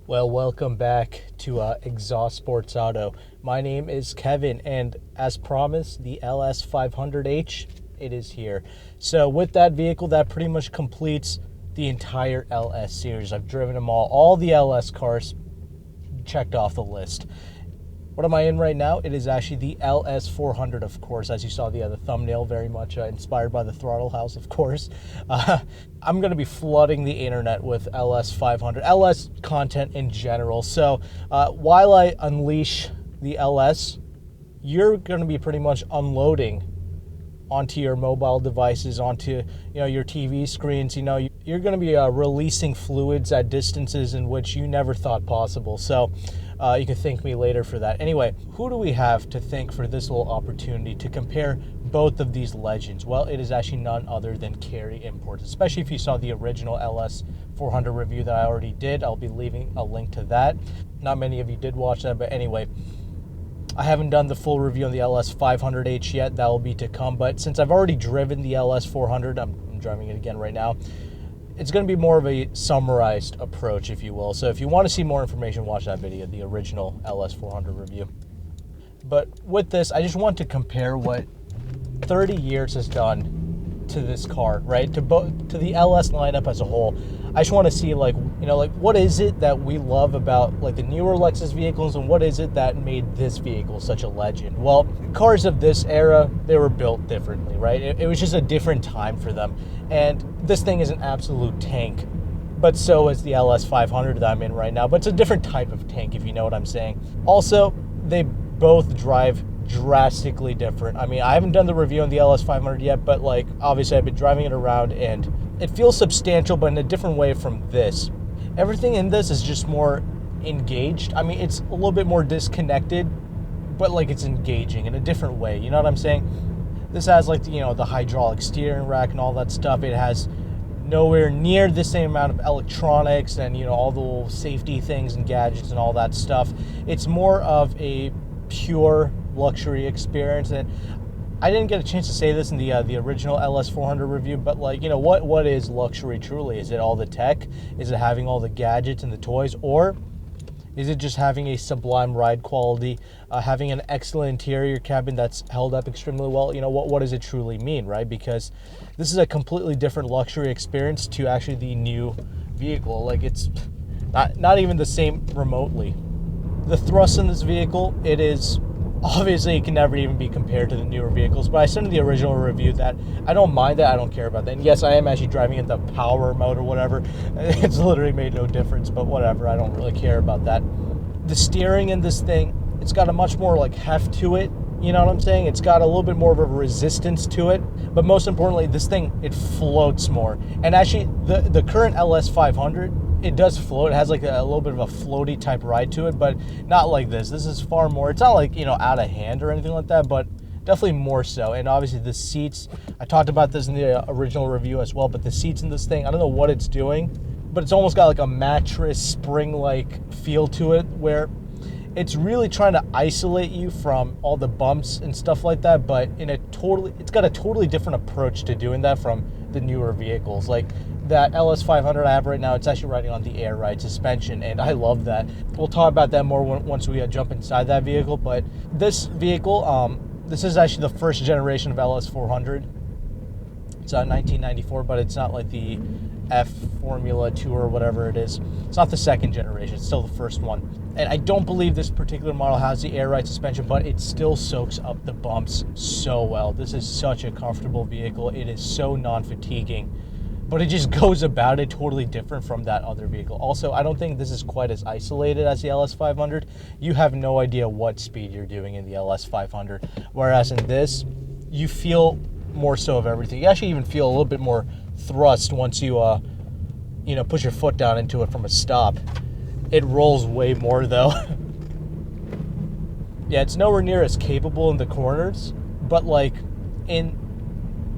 Well, welcome back to Exhaust Sports Auto. My name is Kevin, and as promised, the LS500h, it is here. So with that vehicle, that pretty much completes the entire LS series. I've driven them all the LS cars checked off the list. What am I in right now? It is actually the LS400, of course, as you saw the thumbnail, very much inspired by the Throttle House, of course. I'm going to be flooding the internet with LS500, LS content in general. So while I unleash the LS, you're going to be pretty much unloading onto your mobile devices, onto your TV screens. You're going to be releasing fluids at distances in which you never thought possible. So you can thank me later for that. Anyway, who do we have to thank for this little opportunity to compare both of these legends? Well, it is actually none other than Cary Imports, especially if you saw the original LS400 review that I already did. I'll be leaving a link to that. Not many of you did watch that, but anyway, I haven't done the full review on the LS500h yet. That will be to come, but since I've already driven the LS400, I'm driving it again right now. It's going to be more of a summarized approach, if you will. So if you want to see more information, watch that video, the original LS400 review. But with this, I just want to compare what 30 years has done to this car, right? To the LS lineup as a whole. I just want to see what is it that we love about the newer Lexus vehicles, and what is it that made this vehicle such a legend? Well, cars of this era, they were built differently, right? It was just a different time for them. And this thing is an absolute tank, but so is the LS500 that I'm in right now. But it's a different type of tank, if you know what I'm saying. Also, they both drive drastically different. I mean, I haven't done the review on the LS500 yet, but obviously I've been driving it around and it feels substantial, but in a different way from this. Everything in this is just more engaged. I mean, it's a little bit more disconnected, but it's engaging in a different way. You know what I'm saying? This has the hydraulic steering rack and all that stuff. It has nowhere near the same amount of electronics and all the little safety things and gadgets and all that stuff. It's more of a pure luxury experience. And I didn't get a chance to say this in the original LS400 review, but what is luxury truly? Is it all the tech? Is it having all the gadgets and the toys? Or is it just having a sublime ride quality, having an excellent interior cabin that's held up extremely well? What does it truly mean, right? Because this is a completely different luxury experience to actually the new vehicle. It's not even the same remotely. The thrust in this vehicle, it is obviously, it can never even be compared to the newer vehicles, but I said in the original review that I don't mind that, I don't care about that. And yes, I am actually driving in the power mode or whatever. It's literally made no difference, but whatever, I don't really care about that. The steering in this thing, it's got a much more heft to it, you know what I'm saying? It's got a little bit more of a resistance to it, but most importantly, this thing, it floats more. And actually, the current LS500, it does float. It has a little bit of a floaty type ride to it, but not like this. This is far more, it's not out of hand or anything like that, but definitely more so. And obviously the seats, I talked about this in the original review as well, but the seats in this thing, I don't know what it's doing, but it's almost got a mattress spring-like feel to it, where it's really trying to isolate you from all the bumps and stuff like that, but it's got a totally different approach to doing that from the newer vehicles. That LS500 I have right now, it's actually riding on the air ride suspension, and I love that. We'll talk about that more once we jump inside that vehicle, but this vehicle, this is actually the first generation of LS400. It's a 1994, but it's not like the F Formula 2 or whatever it is. It's not the second generation, it's still the first one. And I don't believe this particular model has the air ride suspension, but it still soaks up the bumps so well. This is such a comfortable vehicle. It is so non-fatiguing, but it just goes about it totally different from that other vehicle. Also, I don't think this is quite as isolated as the LS500. You have no idea what speed you're doing in the LS500, whereas in this, you feel more so of everything. You actually even feel a little bit more thrust once you push your foot down into it from a stop. It rolls way more though. Yeah, it's nowhere near as capable in the corners, but in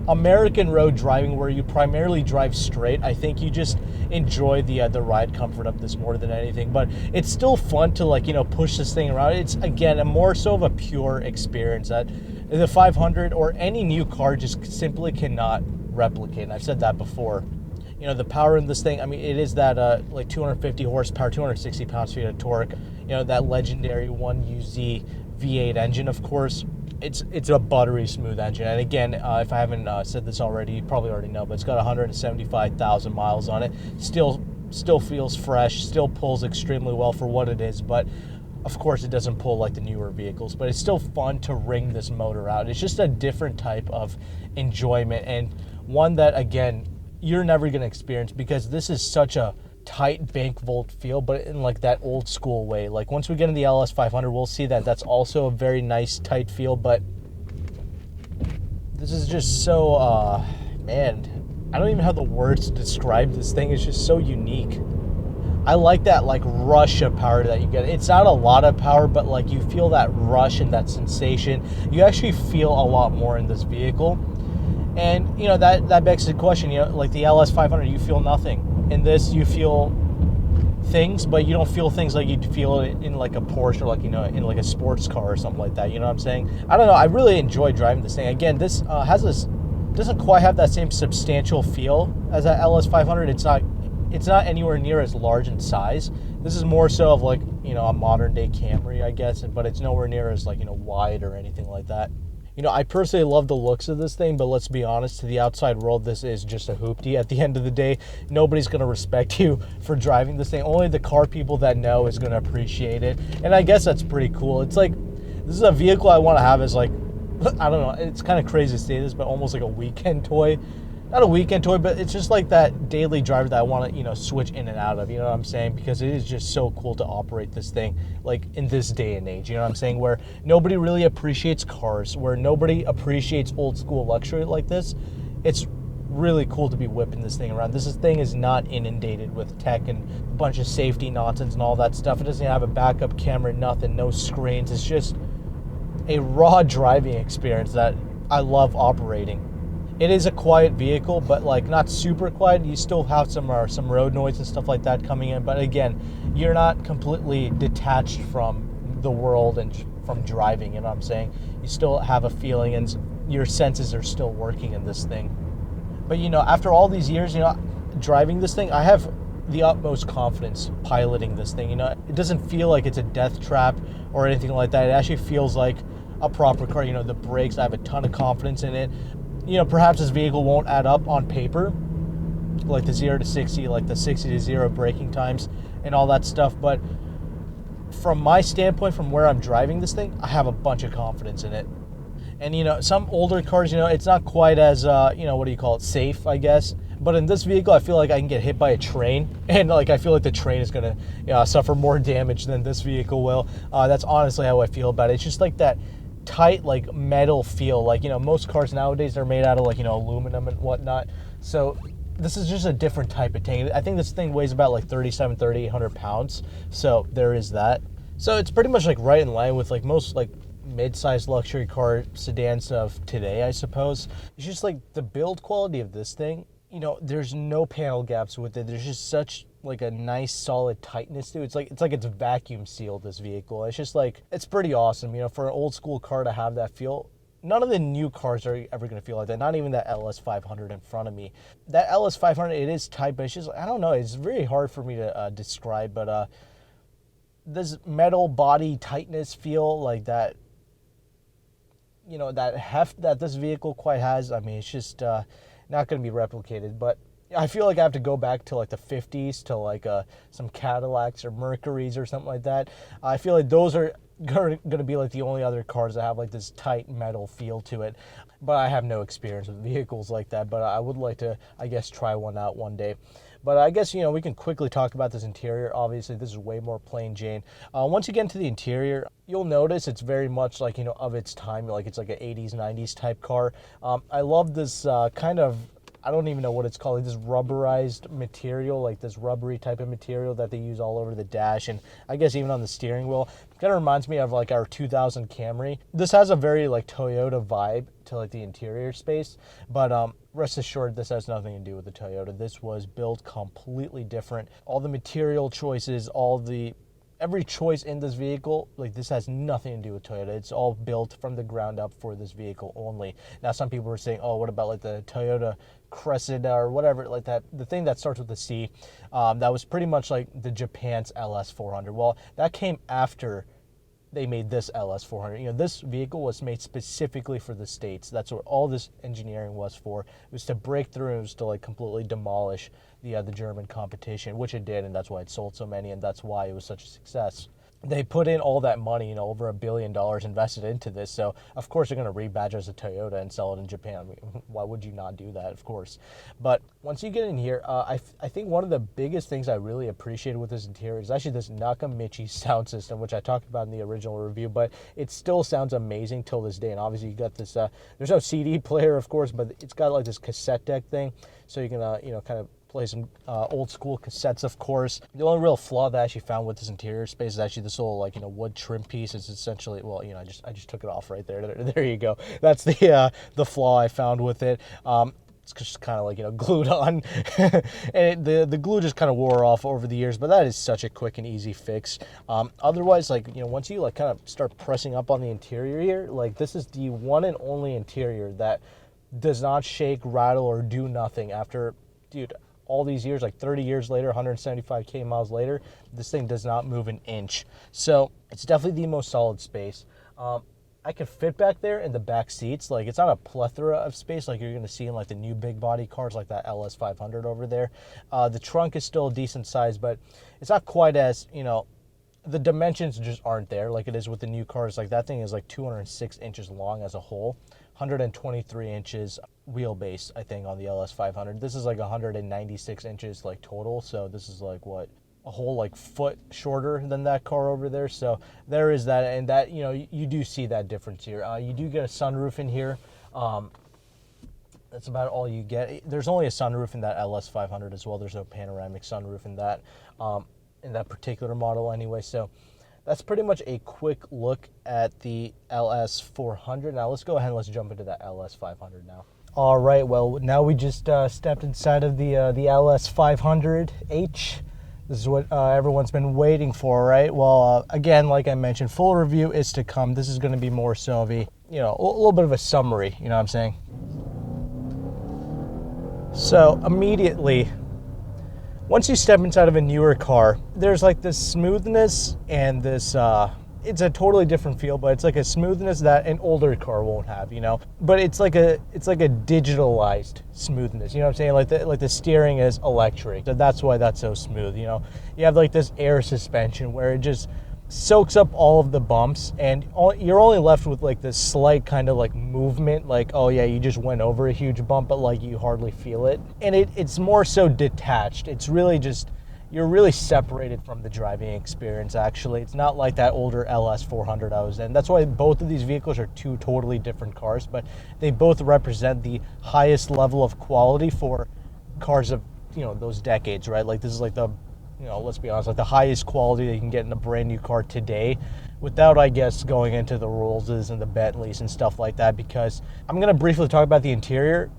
American road driving, where you primarily drive straight, I think you just enjoy the ride comfort of this more than anything. But it's still fun to push this thing around. It's again a more so of a pure experience that the 500 or any new car just simply cannot replicate. And I've said that before. You know, the power in this thing, I mean, it is that like 250 horsepower, 260 pounds-feet of torque. You know, that legendary 1UZ V8 engine, of course. It's a buttery smooth engine. And again, if I haven't said this already, you probably already know, but it's got 175,000 miles on it. Still feels fresh, still pulls extremely well for what it is, but of course it doesn't pull like the newer vehicles, but it's still fun to wring this motor out. It's just a different type of enjoyment, and one that, again, you're never going to experience because this is such a tight bank vault feel, but in like that old school way. Like once we get in the LS500, we'll see that that's also a very nice tight feel, but this is just so, man, I don't even have the words to describe this thing. It's just so unique. I like that like rush of power that you get. It's not a lot of power, but like you feel that rush and that sensation. You actually feel a lot more in this vehicle. And you know, that begs the question, you know, like the LS500, you feel nothing. In this, you feel things, but you don't feel things like you'd feel in like a Porsche or like, you know, in like a sports car or something like that. You know what I'm saying? I don't know. I really enjoy driving this thing. Again, this doesn't quite have that same substantial feel as that LS500. It's not anywhere near as large in size. This is more so of like, you know, a modern day Camry, I guess, but it's nowhere near as like, you know, wide or anything like that. You know, I personally love the looks of this thing, but let's be honest, to the outside world, this is just a hoopty. At the end of the day, nobody's going to respect you for driving this thing. Only the car people that know is going to appreciate it. And I guess that's pretty cool. It's like, this is a vehicle I want to have as like, I don't know, it's kind of crazy to say this, but almost like a weekend toy. Not a weekend toy, but it's just like that daily driver that I want to, you know, switch in and out of, you know what I'm saying? Because it is just so cool to operate this thing, like in this day and age, you know what I'm saying? Where nobody really appreciates cars, where nobody appreciates old school luxury like this. It's really cool to be whipping this thing around. This thing is not inundated with tech and a bunch of safety nonsense and all that stuff. It doesn't have a backup camera, nothing, no screens. It's just a raw driving experience that I love operating. It is a quiet vehicle, but like not super quiet. You still have some road noise and stuff like that coming in. But again, you're not completely detached from the world and from driving, you know what I'm saying? You still have a feeling and your senses are still working in this thing. But you know, after all these years, you know, driving this thing, I have the utmost confidence piloting this thing. You know, it doesn't feel like it's a death trap or anything like that. It actually feels like a proper car. You know, the brakes, I have a ton of confidence in it. You know, perhaps this vehicle won't add up on paper, like the 0 to 60, like the 60 to 0 braking times and all that stuff. But from my standpoint, from where I'm driving this thing, I have a bunch of confidence in it. And, you know, some older cars, you know, it's not quite as, you know, what do you call it, safe, I guess. But in this vehicle, I feel like I can get hit by a train. And, like, I feel like the train is going to, you know, suffer more damage than this vehicle will. That's honestly how I feel about it. It's just like that tight, like, metal feel. Like, you know, most cars nowadays are made out of, like, you know, aluminum and whatnot. So this is just a different type of tank. I think this thing weighs about like 3,800 pounds. So there is that. So it's pretty much like right in line with like most like mid-sized luxury car sedans of today, I suppose. It's just like the build quality of this thing, you know, there's no panel gaps with it. There's just such like a nice solid tightness to it. It's like it's vacuum sealed, this vehicle. It's just like, it's pretty awesome, you know, for an old school car to have that feel. None of the new cars are ever going to feel like that. Not even that LS500 in front of me. That LS500, it is tight, but it's just, I don't know, it's very hard for me to describe, but this metal body tightness feel, like that, you know, that heft that this vehicle quite has, I mean, it's just not going to be replicated. But I feel like I have to go back to like the 50s to like some Cadillacs or Mercurys or something like that. I feel like those are going to be like the only other cars that have like this tight metal feel to it. But I have no experience with vehicles like that, but I would like to, I guess, try one out one day. But I guess, you know, we can quickly talk about this interior. Obviously, this is way more plain Jane. Once you get into the interior, you'll notice it's very much like, you know, of its time. Like it's like an 80s, 90s type car. I love this kind of, I don't even know what it's called, like this rubberized material, like this rubbery type of material that they use all over the dash and I guess even on the steering wheel. It kind of reminds me of like our 2000 Camry. This has a very like Toyota vibe to like the interior space, but rest assured this has nothing to do with the Toyota. This was built completely different. All the material choices, every choice in this vehicle, like this has nothing to do with Toyota. It's all built from the ground up for this vehicle only. Now, some people were saying, oh, what about like the Toyota Cressida or whatever, like that, the thing that starts with a C, that was pretty much like the Japan's LS400. Well, that came after they made this LS400. You know, this vehicle was made specifically for the States. That's what all this engineering was for. It was to break through, and it was to like completely demolish the German competition, which it did, and that's why it sold so many, and that's why it was such a success. They put in all that money, you know, over $1 billion invested into this. So, of course, they're going to rebadge as a Toyota and sell it in Japan. I mean, why would you not do that, of course? But once you get in here, I think one of the biggest things I really appreciated with this interior is actually this Nakamichi sound system, which I talked about in the original review, but it still sounds amazing till this day. And obviously, you got this, there's no CD player, of course, but it's got like this cassette deck thing. So you can, you know, kind of play some old school cassettes, of course. The only real flaw that I actually found with this interior space is actually this little, like, you know, wood trim piece. It's essentially, well, you know, I just took it off right there. There you go. That's the flaw I found with it. It's just kind of like, you know, glued on, and the glue just kind of wore off over the years. But that is such a quick and easy fix. Otherwise, like, you know, once you like kind of start pressing up on the interior here, like, this is the one and only interior that does not shake, rattle, or do nothing after, dude, all these years, like 30 years later, 175K miles later, this thing does not move an inch. So it's definitely the most solid space. I can fit back there in the back seats. Like, it's not a plethora of space like you're going to see in like the new big body cars like that LS500 over there. The trunk is still a decent size, but it's not quite as, you know, the dimensions just aren't there like it is with the new cars. Like, that thing is like 206 inches long as a whole, 123 inches wheelbase, I think, on the LS500. This is like 196 inches like total, so this is like what, a whole like foot shorter than that car over there. So there is that, and that, you know, you do see that difference here. You do get a sunroof in here. That's about all you get. There's only a sunroof in that LS500 as well. There's no panoramic sunroof in that particular model anyway. So that's pretty much a quick look at the LS400. Now let's go ahead and let's jump into that LS500 now. All right, well, now we just stepped inside of the LS500H. This is what everyone's been waiting for, right? Well, again, like I mentioned, full review is to come. This is going to be more so of a, you know, a little bit of a summary, you know what I'm saying? So immediately, once you step inside of a newer car, there's like this smoothness and this, it's a totally different feel, but it's like a smoothness that an older car won't have, you know? But it's like a digitalized smoothness, you know what I'm saying? Like the steering is electric, so that's why that's so smooth, you know? You have like this air suspension where it just soaks up all of the bumps, and you're only left with like this slight kind of like movement, like, oh yeah, you just went over a huge bump, but like you hardly feel it. And it's more so detached. It's really just, you're really separated from the driving experience, actually. It's not like that older LS400 I was in. That's why both of these vehicles are two totally different cars, but they both represent the highest level of quality for cars of, you know, those decades, right? Like, this is like the, you know, let's be honest, like the highest quality that you can get in a brand new car today, without, I guess, going into the Rollses and the Bentleys and stuff like that, because I'm going to briefly talk about the interior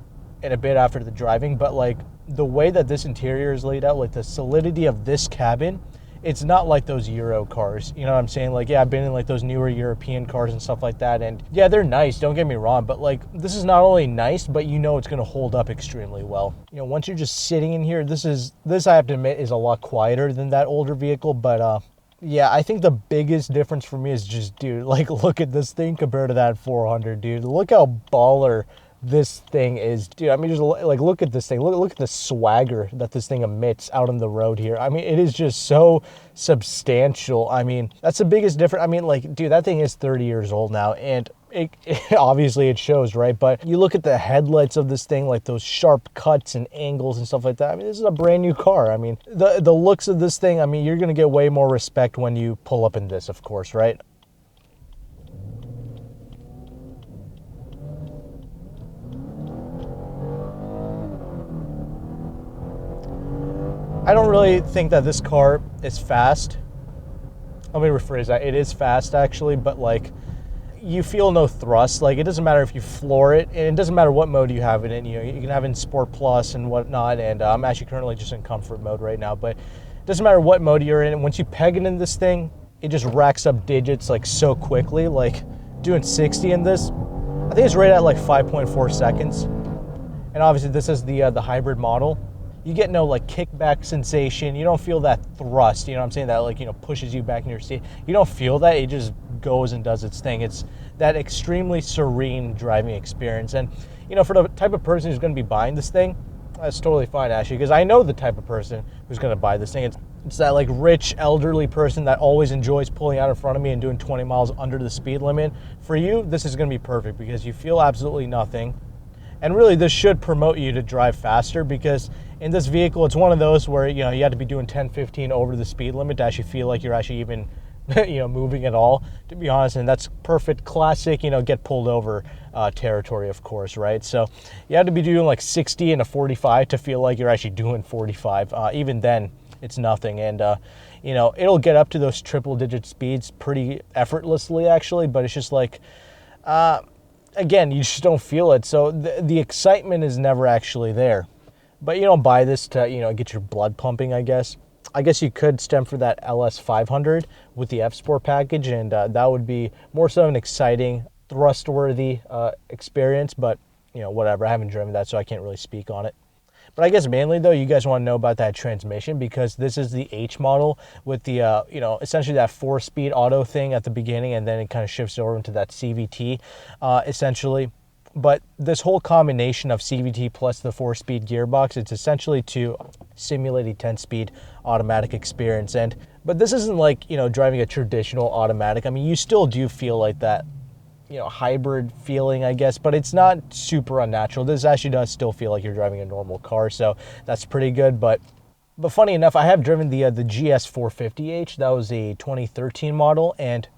in a bit after the driving, but like the way that this interior is laid out, like the solidity of this cabin, it's not like those Euro cars, you know what I'm saying? Like, yeah, I've been in like those newer European cars and stuff like that, and yeah, they're nice, don't get me wrong, but like, this is not only nice, but you know it's going to hold up extremely well. You know, once you're just sitting in here, this I have to admit is a lot quieter than that older vehicle, but yeah, I think the biggest difference for me is just, dude, like, look at this thing compared to that 400, dude. Look how baller this thing is, dude. I mean, just like, look at this thing. Look at the swagger that this thing emits out on the road here. I mean, it is just so substantial. I mean, that's the biggest difference. I mean, like, dude, that thing is 30 years old now, and it obviously it shows, right? But you look at the headlights of this thing, like those sharp cuts and angles and stuff like that. I mean, this is a brand new car. I mean, the looks of this thing, I mean, you're gonna get way more respect when you pull up in this, of course, right? I don't really think that this car is fast. Let me rephrase that. It is fast, actually, but like, you feel no thrust. Like, it doesn't matter if you floor it, and it doesn't matter what mode you have it in. You know, you can have it in Sport Plus and whatnot, and I'm actually currently just in Comfort mode right now, but it doesn't matter what mode you're in. And once you peg it in this thing, it just racks up digits like so quickly. Like, doing 60 in this, I think it's right at like 5.4 seconds. and obviously this is the hybrid model. You get no like kickback sensation. You don't feel that thrust, you know what I'm saying, that like, you know, pushes you back in your seat. You don't feel that. It just goes and does its thing. It's that extremely serene driving experience. And, you know, for the type of person who's going to be buying this thing, that's totally fine, actually, because I know the type of person who's going to buy this thing. It's that like rich elderly person that always enjoys pulling out in front of me and doing 20 miles under the speed limit. For you, this is going to be perfect because you feel absolutely nothing. And really, this should promote you to drive faster, because in this vehicle, it's one of those where, you know, you have to be doing 10, 15 over the speed limit to actually feel like you're actually even, you know, moving at all, to be honest. And that's perfect, classic, you know, get pulled over territory, of course, right? So you have to be doing like 60 and a 45 to feel like you're actually doing 45. Even then, it's nothing. And, you know, it'll get up to those triple-digit speeds pretty effortlessly, actually, but it's just like, again, you just don't feel it. So the excitement is never actually there. But you don't buy this to, you know, get your blood pumping, I guess. I guess you could stem for that LS500 with the F-Sport package, and that would be more so an exciting, thrust-worthy experience. But, you know, whatever. I haven't driven that, so I can't really speak on it. But I guess mainly, though, you guys want to know about that transmission, because this is the H model with the, you know, essentially that 4-speed auto thing at the beginning, and then it kind of shifts over into that CVT, essentially. But this whole combination of CVT plus the 4-speed gearbox, it's essentially to simulate a 10-speed automatic experience. But this isn't like, you know, driving a traditional automatic. I mean, you still do feel like that, you know, hybrid feeling, I guess, but it's not super unnatural. This actually does still feel like you're driving a normal car, so that's pretty good. But funny enough, I have driven the GS450H. That was a 2013 model, and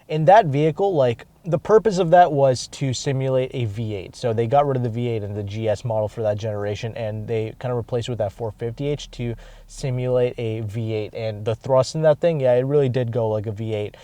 in that vehicle, like, the purpose of that was to simulate a V8. So they got rid of the V8 in the GS model for that generation, and they kind of replaced it with that 450H to simulate a V8. And the thrust in that thing, yeah, it really did go like a V8.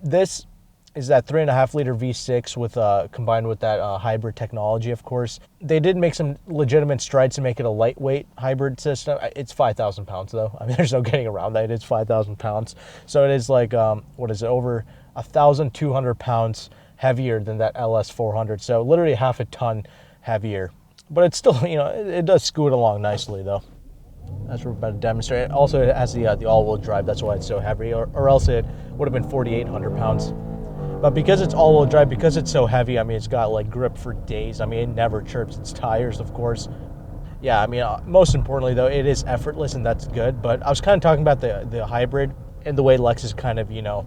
This is that 3.5-liter V6 with combined with that hybrid technology, of course. They did make some legitimate strides to make it a lightweight hybrid system. It's 5,000 pounds, though. I mean, there's no getting around that. It's 5,000 pounds. So it is like, what is it, over 1,200 pounds heavier than that LS400. So literally half a ton heavier. But it's still, you know, it does scoot along nicely, though. That's what we're about to demonstrate. Also, it has the all-wheel drive. That's why it's so heavy, or else it would have been 4,800 pounds. But because it's all-wheel drive, because it's so heavy, I mean, it's got like grip for days. I mean, it never chirps its tires, of course. Yeah, I mean, most importantly, though, it is effortless, and that's good. But I was kind of talking about the hybrid and the way Lexus kind of, you know,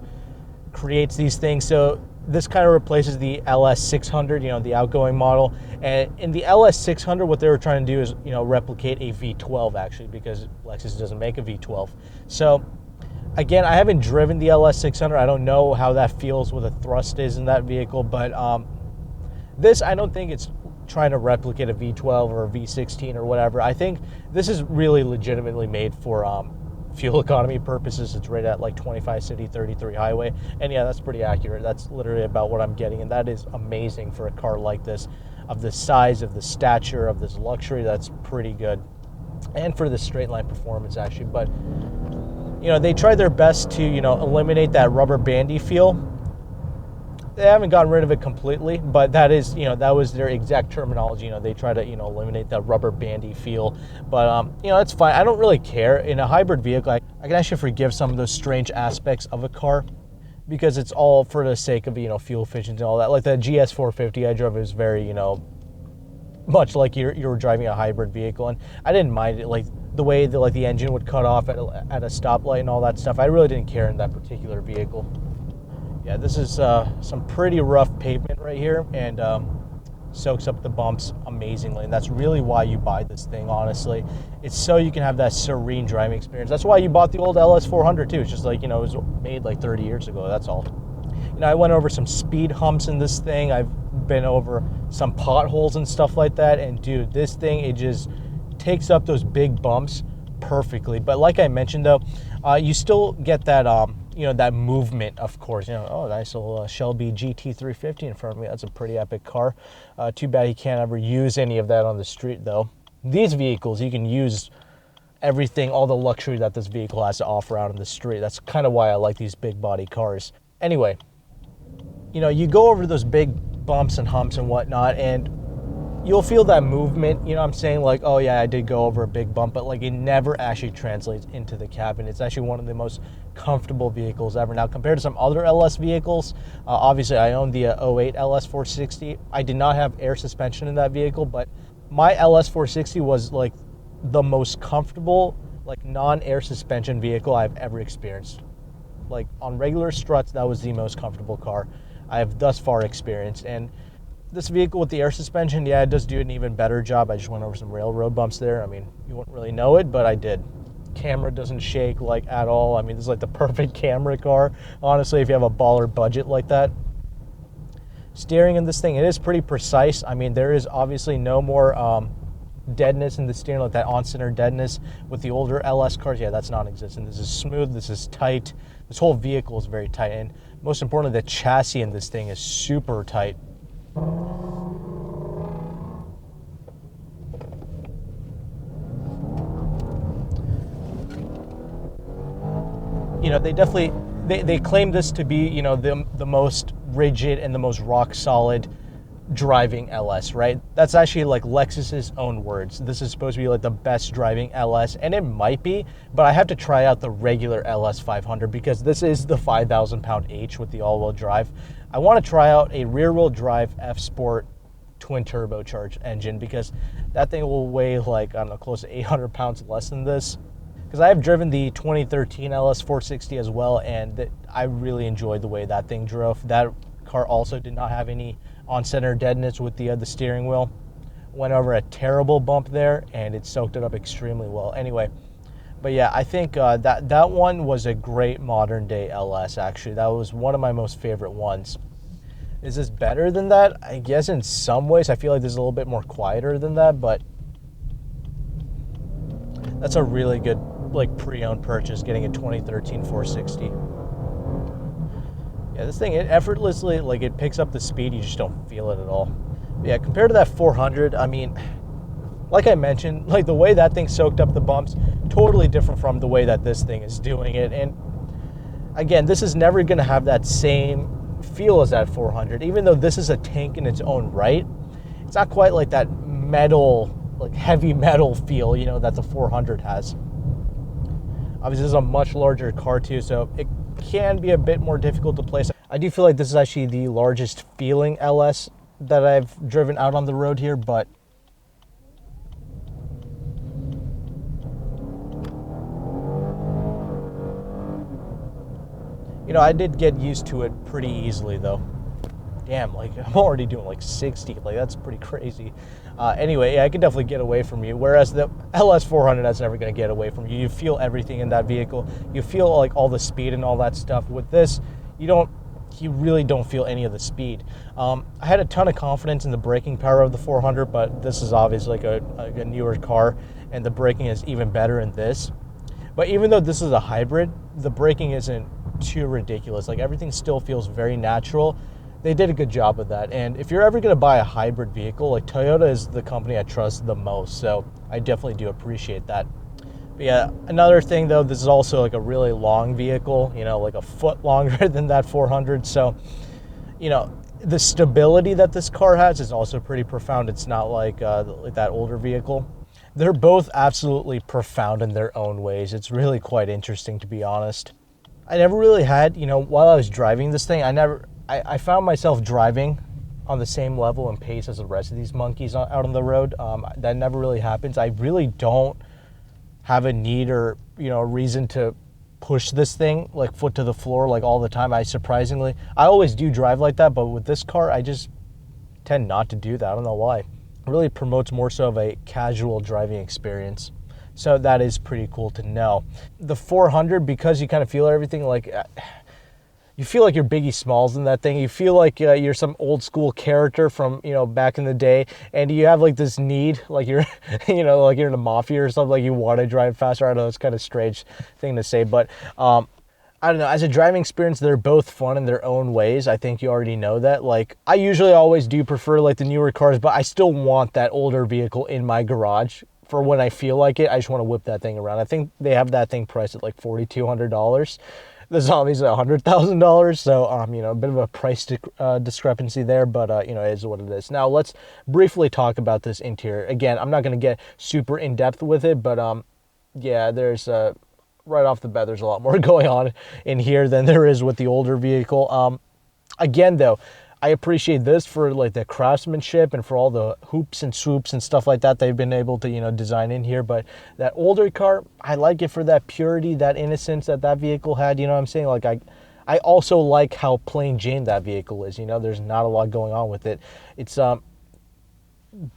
creates these things. So this kind of replaces the LS600, you know, the outgoing model. And in the LS600, what they were trying to do is, you know, replicate a V12, actually, because Lexus doesn't make a V12. So again, I haven't driven the LS600. I don't know how that feels, what the thrust is in that vehicle, but this, I don't think it's trying to replicate a V12 or a V16 or whatever. I think this is really legitimately made for fuel economy purposes. It's rated at like 25 city, 33 highway, and yeah, that's pretty accurate. That's literally about what I'm getting, and that is amazing for a car like this, of the size, of the stature, of this luxury. That's pretty good, and for the straight line performance, actually. But you know, they tried their best to, you know, eliminate that rubber bandy feel. They haven't gotten rid of it completely, but that is, you know, that was their exact terminology. You know, they try to, you know, eliminate that rubber bandy feel. But, you know, it's fine. I don't really care. In a hybrid vehicle, I can actually forgive some of those strange aspects of a car, because it's all for the sake of, you know, fuel efficiency and all that. Like the GS450 I drove, it was very, you know, much like you were driving a hybrid vehicle, and I didn't mind it. Like the way that like the engine would cut off at a stoplight and all that stuff, I really didn't care in that particular vehicle. Yeah, this is some pretty rough pavement right here, and soaks up the bumps amazingly, and that's really why you buy this thing, honestly. It's so you can have that serene driving experience. That's why you bought the old LS400 too. It's just like, you know, it was made like 30 years ago, that's all. You know, I went over some speed humps in this thing. I've been over some potholes and stuff like that, and dude, this thing, it just takes up those big bumps perfectly. But like I mentioned, though, you still get that you know, that movement, of course. You know, oh, nice little Shelby GT350 in front of me. That's a pretty epic car. Too bad you can't ever use any of that on the street, though. These vehicles, you can use everything, all the luxury that this vehicle has to offer out on the street. That's kind of why I like these big body cars. Anyway, you know, you go over those big bumps and humps and whatnot, and you'll feel that movement, you know what I'm saying? Like, oh yeah, I did go over a big bump, but like it never actually translates into the cabin. It's actually one of the most comfortable vehicles ever. Now, compared to some other LS vehicles, obviously I own the '08 LS460. I did not have air suspension in that vehicle, but my LS460 was like the most comfortable, like non-air suspension vehicle I've ever experienced. Like on regular struts, that was the most comfortable car I have thus far experienced. And this vehicle with the air suspension, yeah, it does do an even better job. I just went over some railroad bumps there. I mean, you wouldn't really know it, but I did. Camera doesn't shake like at all. I mean, this is like the perfect camera car, honestly, if you have a baller budget like that. Steering in this thing, it is pretty precise. I mean, there is obviously no more deadness in the steering, like that on-center deadness with the older LS cars. Yeah, that's non-existent. This is smooth, this is tight. This whole vehicle is very tight, and most importantly, the chassis in this thing is super tight. You know, they definitely, they claim this to be, you know, the most rigid and the most rock solid driving LS, right? That's actually like Lexus's own words. This is supposed to be like the best driving LS, and it might be, but I have to try out the regular LS500 because this is the 5,000 pound H with the all-wheel drive. I want to try out a rear-wheel drive F-Sport twin turbocharged engine because that thing will weigh like, I don't know, close to 800 pounds less than this. Because I have driven the 2013 LS460 as well, and I really enjoyed the way that thing drove. That car also did not have any on-center deadness with the steering wheel. Went over a terrible bump there, and it soaked it up extremely well. Anyway, but yeah, I think that one was a great modern-day LS, actually. That was one of my most favorite ones. Is this better than that? I guess in some ways. I feel like this is a little bit more quieter than that, but that's a really good like pre-owned purchase, getting a 2013 460. Yeah, this thing, it effortlessly, like it picks up the speed, you just don't feel it at all. But yeah, compared to that 400, I mean, like I mentioned, like the way that thing soaked up the bumps, totally different from the way that this thing is doing it. And again, this is never gonna have that same feel as that 400, even though this is a tank in its own right. It's not quite like that metal, like heavy metal feel, you know, that the 400 has. Obviously, this is a much larger car too, so it can be a bit more difficult to place. I do feel like this is actually the largest feeling LS that I've driven out on the road here, but you know, I did get used to it pretty easily though. Damn, like I'm already doing like 60, like that's pretty crazy. Anyway, yeah, I can definitely get away from you, whereas the LS400, that's never going to get away from you. You feel everything in that vehicle. You feel like all the speed and all that stuff. With this, you really don't feel any of the speed. I had a ton of confidence in the braking power of the 400, but this is obviously like a newer car, and the braking is even better in this. But even though this is a hybrid, the braking isn't too ridiculous. Like everything still feels very natural. They did a good job of that. And if you're ever going to buy a hybrid vehicle, like Toyota is the company I trust the most. So I definitely do appreciate that. But yeah, another thing though, this is also like a really long vehicle, you know, like a foot longer than that 400. So, you know, the stability that this car has is also pretty profound. It's not like that older vehicle. They're both absolutely profound in their own ways. It's really quite interesting, to be honest. I never really had, you know, while I was driving this thing, I found myself driving on the same level and pace as the rest of these monkeys out on the road. That never really happens. I really don't have a need or, you know, a reason to push this thing like foot to the floor like all the time. I always do drive like that, but with this car, I just tend not to do that. I don't know why. It really promotes more so of a casual driving experience. So that is pretty cool to know. The 400, because you kind of feel everything like... You feel like you're Biggie Smalls in that thing. You feel like you're some old school character from, you know, back in the day, and you have like this need, like you're, you know, like you're in the mafia or something, like you want to drive faster. I know it's kind of strange thing to say, but I don't know. As a driving experience, they're both fun in their own ways. I think you already know that. Like I usually always do prefer like the newer cars, but I still want that older vehicle in my garage for when I feel like it. I just want to whip that thing around. I think they have that thing priced at like $4,200. The Zombie's $100,000, so a bit of a price discrepancy there, but it is what it is. Now let's briefly talk about this interior. Again, I'm not going to get super in depth with it, but yeah, there's right off the bat, there's a lot more going on in here than there is with the older vehicle. Again, though, I appreciate this for like the craftsmanship and for all the hoops and swoops and stuff like that they've been able to, design in here. But that older car, I like it for that purity, that innocence that vehicle had. You know what I'm saying? Like I also like how plain Jane that vehicle is. There's not a lot going on with it. It's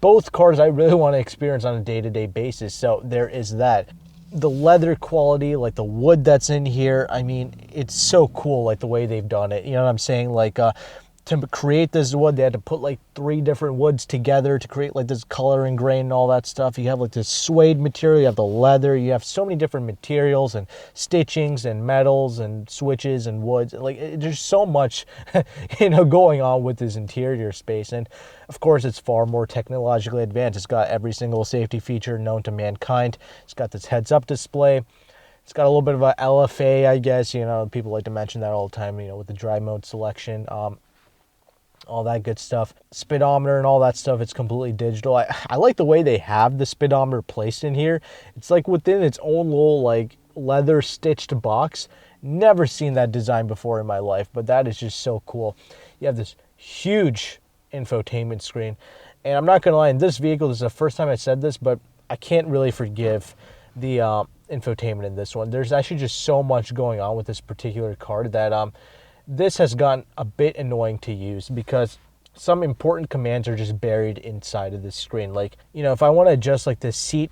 both cars I really want to experience on a day-to-day basis. So there is that. The leather quality, like the wood that's in here, I mean, it's so cool, like the way they've done it. You know what I'm saying? Like to create this wood, they had to put like 3 different woods together to create like this color and grain and all that stuff. You have like this suede material, you have the leather, you have so many different materials and stitchings and metals and switches and woods. Like there's so much, going on with this interior space. And of course, it's far more technologically advanced. It's got every single safety feature known to mankind. It's got this heads-up display. It's got a little bit of a LFA, I guess. People like to mention that all the time, with the dry mode selection. All that good stuff. Speedometer and all that stuff, it's completely digital. I like the way they have the speedometer placed in here. It's like within its own little like leather stitched box. Never seen that design before in my life, but that is just so cool. You have this huge infotainment screen, and I'm not gonna lie, in this vehicle, this is the first time I said this, but I can't really forgive the infotainment in this one. There's actually just so much going on with this particular car that this has gotten a bit annoying to use because some important commands are just buried inside of this screen. Like, if I want to adjust like the seat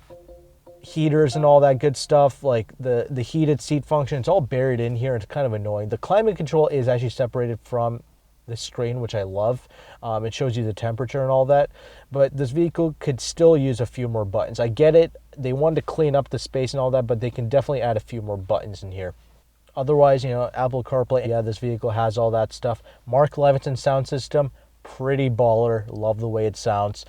heaters and all that good stuff, like the heated seat function, it's all buried in here. It's kind of annoying. The climate control is actually separated from the screen, which I love. It shows you the temperature and all that, but this vehicle could still use a few more buttons. I get it. They wanted to clean up the space and all that, but they can definitely add a few more buttons in here. Otherwise, Apple CarPlay, yeah, this vehicle has all that stuff. Mark Levinson sound system, pretty baller. Love the way it sounds.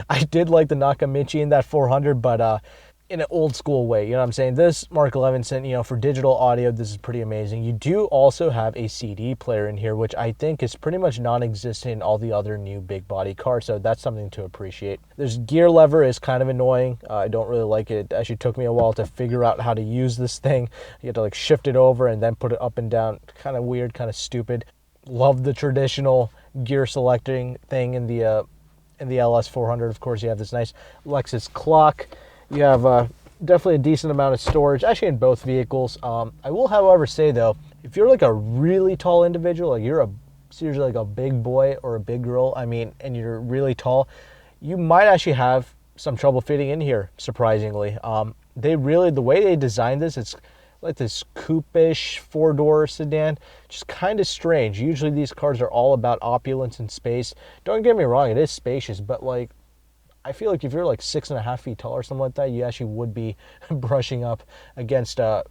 I did like the Nakamichi in that 400, but in an old school way. You know what I'm saying? This Mark Levinson, for digital audio, this is pretty amazing. You do also have a CD player in here, which I think is pretty much non-existent in all the other new big body cars, so that's something to appreciate. This gear lever is kind of annoying. I don't really like it. It actually took me a while to figure out how to use this thing. You have to like shift it over and then put it up and down. Kind of weird, kind of stupid. Love the traditional gear selecting thing in the LS400. Of course, you have this nice Lexus clock. You have definitely a decent amount of storage, actually in both vehicles. I will, however, say though, if you're like a really tall individual, like you're seriously like a big boy or a big girl, and you're really tall, you might actually have some trouble fitting in here, surprisingly. The way they designed this, it's like this coupe-ish 4-door sedan, just kind of strange. Usually these cars are all about opulence and space. Don't get me wrong, it is spacious, but like, I feel like if you're like 6.5 feet tall or something like that, you actually would be brushing up against like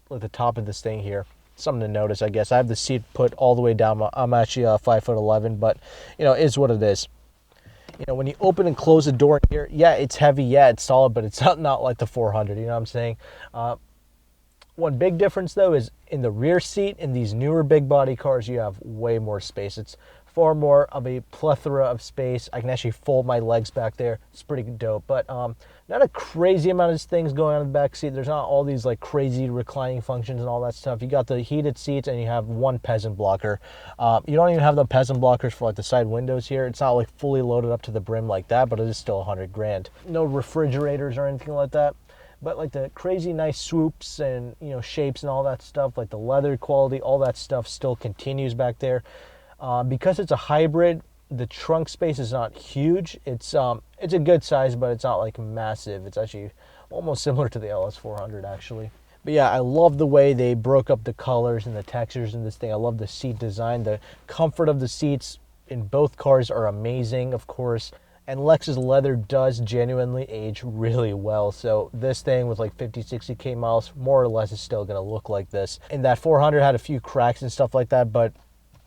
the top of this thing here. Something to notice, I guess. I have the seat put all the way down. I'm actually 5'11", but is what it is. When you open and close the door here, yeah, it's heavy, yeah, it's solid, but it's not like the 400. You know what I'm saying? One big difference though is in the rear seat. In these newer big body cars, you have way more space. It's far more of a plethora of space. I can actually fold my legs back there. It's pretty dope, but not a crazy amount of things going on in the back seat. There's not all these like crazy reclining functions and all that stuff. You got the heated seats and you have one peasant blocker. You don't even have the peasant blockers for like the side windows here. It's not like fully loaded up to the brim like that, but it is still $100,000. No refrigerators or anything like that. But like the crazy nice swoops and shapes and all that stuff, like the leather quality, all that stuff still continues back there. Because it's a hybrid, the trunk space is not huge. It's a good size, but it's not like massive. It's actually almost similar to the LS400 actually. But yeah, I love the way they broke up the colors and the textures in this thing. I love the seat design. The comfort of the seats in both cars are amazing, of course. And Lexus leather does genuinely age really well. So this thing with like 50, 60K miles, more or less is still gonna look like this. And that 400 had a few cracks and stuff like that, but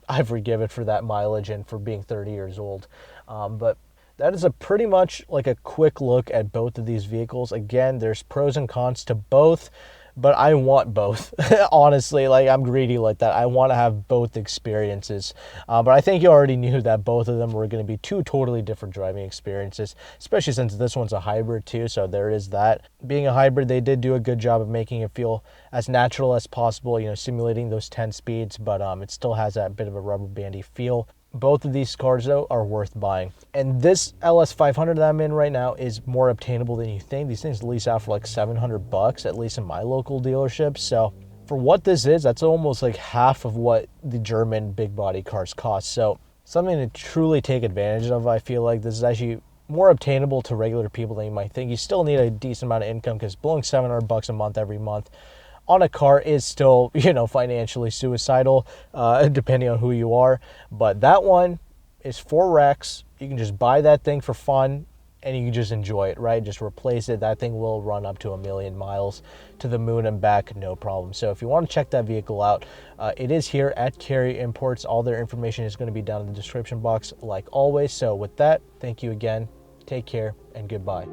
I forgive it for that mileage and for being 30 years old. But that is a pretty much like a quick look at both of these vehicles. Again, there's pros and cons to both, but I want both. Honestly, like, I'm greedy like that. I want to have both experiences. But I think you already knew that both of them were going to be two totally different driving experiences, especially since this one's a hybrid too. So there is that. Being a hybrid, they did do a good job of making it feel as natural as possible, you know, simulating those 10 speeds, but it still has that bit of a rubber bandy feel. Both of these cars, though, are worth buying. And this LS500 that I'm in right now is more obtainable than you think. These things lease out for like $700, at least in my local dealership. So for what this is, that's almost like half of what the German big body cars cost. So something to truly take advantage of. I feel like this is actually more obtainable to regular people than you might think. You still need a decent amount of income, because blowing $700 a month every month on a car is still, you know, financially suicidal, depending on who you are. But that one is 4 racks. You can just buy that thing for fun, and you can just enjoy it, right? Just replace it. That thing will run up to 1,000,000 miles to the moon and back, no problem. So if you want to check that vehicle out, it is here at Cary Imports. All their information is going to be down in the description box, like always. So with that, thank you again. Take care and goodbye.